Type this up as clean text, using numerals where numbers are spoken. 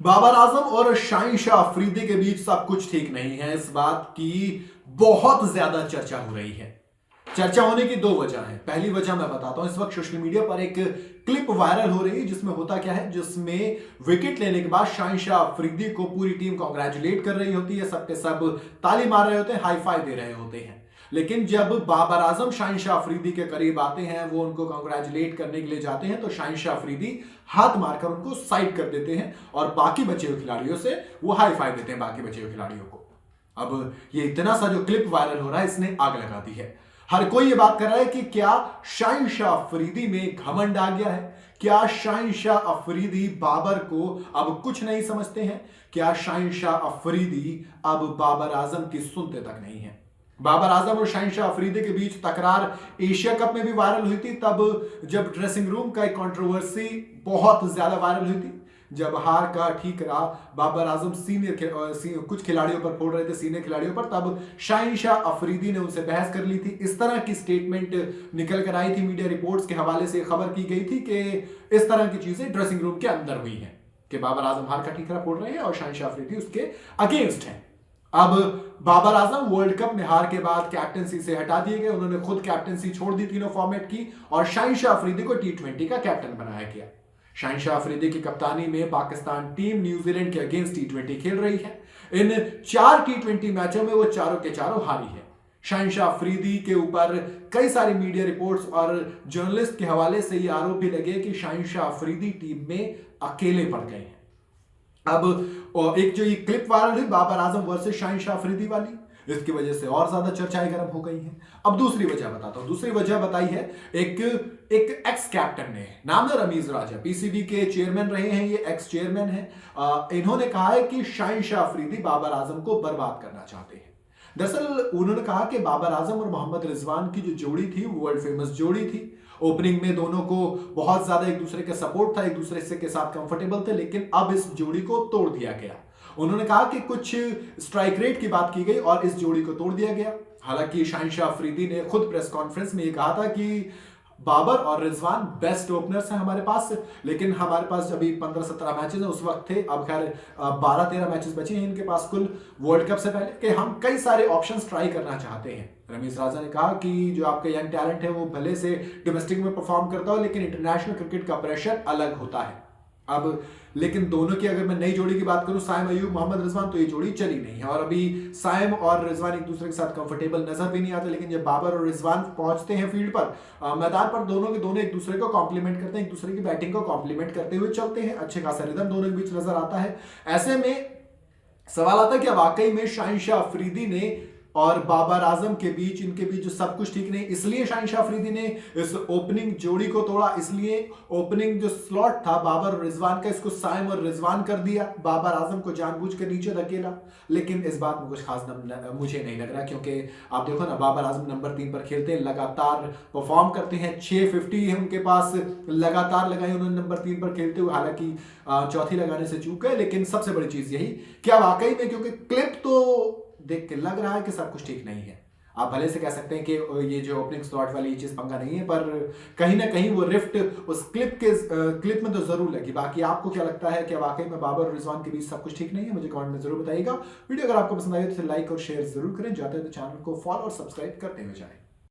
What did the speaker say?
बाबर आजम और शाहीन शाह अफरीदी के बीच सब कुछ ठीक नहीं है। इस बात की बहुत ज्यादा चर्चा हो रही है। चर्चा होने की दो वजह है। पहली वजह मैं बताता हूं। इस वक्त सोशल मीडिया पर एक क्लिप वायरल हो रही है जिसमें होता क्या है, जिसमें विकेट लेने के बाद शाहीन शाह अफरीदी को पूरी टीम कांग्रेचुलेट कर रही होती है, सबके सब ताली मार रहे होते हैं, हाई फाइव दे रहे होते हैं। लेकिन जब बाबर आजम शाहीन शाह अफरीदी के करीब आते हैं, वो उनको कांग्रेचुलेट करने के लिए जाते हैं, तो शाहीन शाह अफरीदी हाथ मारकर उनको साइड कर देते हैं और बाकी बचे हुए खिलाड़ियों से वो हाई फाइव देते हैं बाकी बचे हुए खिलाड़ियों को। अब ये इतना सा जो क्लिप वायरल हो रहा है, इसने आग लगा दी है। हर कोई ये बात कर रहा है कि क्या शाहीन शाह अफरीदी में घमंड आ गया है? क्या शाहीन शाह अफरीदी बाबर को अब कुछ नहीं समझते हैं? क्या शाहीन शाह अफरीदी अब बाबर आजम की सुनते तक नहीं है? बाबर आजम और शाहीन शाह अफरीदी के बीच तकरार एशिया कप में भी वायरल हुई थी, तब जब ड्रेसिंग रूम का एक कंट्रोवर्सी बहुत ज्यादा वायरल हुई थी। जब हार का ठीक रहा, बाबर आजम कुछ खिलाड़ियों पर फोड़ रहे थे, सीनियर खिलाड़ियों पर, तब शाहीन शाह अफरीदी ने उनसे बहस कर ली थी। इस तरह की स्टेटमेंट निकल कर आई थी, मीडिया रिपोर्ट्स के हवाले से खबर की गई थी कि इस तरह की चीजें ड्रेसिंग रूम के अंदर हुई हैं कि बाबर आजम हार का ठीकरा फोड़ रहे हैं और शाहीन शाह अफरीदी उसके अगेंस्ट हैं। अब बाबर आजम वर्ल्ड कप में हार के बाद कैप्टनसी से हटा दिए गए। उन्होंने खुद कैप्टनसी छोड़ दी तीनों फॉर्मेट की और शाहीन शाह अफरीदी को T20 का कैप्टन बनाया गया। शाहीन शाह अफरीदी की कप्तानी में पाकिस्तान टीम न्यूजीलैंड के अगेंस्ट T20 खेल रही है। इन 4 T20 मैचों में वो चारों के चारों हारी है। शाहीन शाह अफरीदी के ऊपर कई सारी मीडिया रिपोर्ट्स और जर्नलिस्ट के हवाले से ये आरोप भी लगे कि शाहीन शाह अफरीदी टीम में अकेले पड़ गए हैं। अब एक जो ये क्लिप वायरल हुई बाबर आजम वर्सेस शाहीन शाह अफरीदी वाली, इसकी वजह से और ज्यादा चर्चाएं गर्म हो गई हैं। अब दूसरी वजह बताता हूं। दूसरी वजह बताई है एक एक्स कैप्टन ने, नाम है रमीज राजा, पीसीबी के चेयरमैन रहे हैं, ये एक्स चेयरमैन है। इन्होंने कहा है कि शाहीन शाह अफरीदी बाबर आजम को बर्बाद करना चाहते हैं। दरअसल उन्होंने कहा कि बाबर आजम और मोहम्मद रिजवान की जो जोड़ी थी वो वर्ल्ड फेमस जोड़ी थी। ओपनिंग में दोनों को बहुत ज्यादा एक दूसरे का सपोर्ट था, एक दूसरे के साथ कंफर्टेबल थे, लेकिन अब इस जोड़ी को तोड़ दिया गया। उन्होंने कहा कि कुछ स्ट्राइक रेट की बात की गई और इस जोड़ी को तोड़ दिया गया। हालांकि शाहीन शाह अफरीदी ने खुद प्रेस कॉन्फ्रेंस में ये कहा था कि बाबर और रिजवान बेस्ट ओपनर्स हैं हमारे पास, लेकिन हमारे पास अभी 15-17 मैचेस हैं, उस वक्त थे, अब खैर 12-13 मैचेस बचे हैं इनके पास कुल वर्ल्ड कप से पहले, कि हम कई सारे ऑप्शंस ट्राई करना चाहते हैं। रमीज राजा ने कहा कि जो आपका यंग टैलेंट है वो भले से डोमेस्टिक में परफॉर्म करता हो, लेकिन इंटरनेशनल क्रिकेट का प्रेशर अलग होता है। अब लेकिन दोनों की अगर मैं नई जोड़ी की बात करूं, साइम अयूब मोहम्मद रिजवान, तो ये जोड़ी चली नहीं है और अभी साइम और रिजवान एक दूसरे के साथ कंफर्टेबल नजर भी नहीं आते। लेकिन जब बाबर और रिजवान पहुंचते हैं फील्ड पर, मैदान पर, दोनों के दोनों एक दूसरे को कॉम्प्लीमेंट करते हैं, एक दूसरे की बैटिंग को कॉम्प्लीमेंट करते हुए चलते हैं, अच्छे खासा रिदम दोनों के बीच नजर आता है। ऐसे में सवाल आता है कि वाकई में शाहीन शाह अफरीदी ने और बाबर आजम के बीच, इनके बीच जो सब कुछ ठीक नहीं, इसलिए शाहीन शाह अफरीदी ने इस ओपनिंग जोड़ी को तोड़ा, इसलिए ओपनिंग जो स्लॉट था बाबर और रिजवान का, इसको साइम और रिजवान कर दिया, बाबर आजम को जानबूझ कर नीचे धकेला। लेकिन इस बात में कुछ खास मुझे नहीं लग रहा, क्योंकि आप देखो ना, बाबर आजम नंबर 3 पर खेलते हैं, लगातार परफॉर्म करते हैं, 650 है उनके पास, लगातार लगाई उन्होंने नंबर 3 पर खेलते हुए, हालांकि चौथी लगाने से चूक गए। लेकिन सबसे बड़ी चीज यही, क्या वाकई में, क्योंकि क्लिप तो देख के लग रहा है कि सब कुछ ठीक नहीं है। आप भले से कह सकते हैं कि ये जो ओपनिंग स्लॉट वाली चीज पंगा नहीं है, पर कहीं ना कहीं वो रिफ्ट उस क्लिप में तो जरूर लगी। बाकी आपको क्या लगता है कि वाकई में बाबर और रिजवान के बीच सब कुछ ठीक नहीं है? मुझे कमेंट में जरूर बताइएगा। वीडियो अगर आपको पसंद आई तो लाइक और शेयर जरूर करें। जाते हैं तो चैनल को फॉलो और सब्सक्राइब करते हुए जाएं।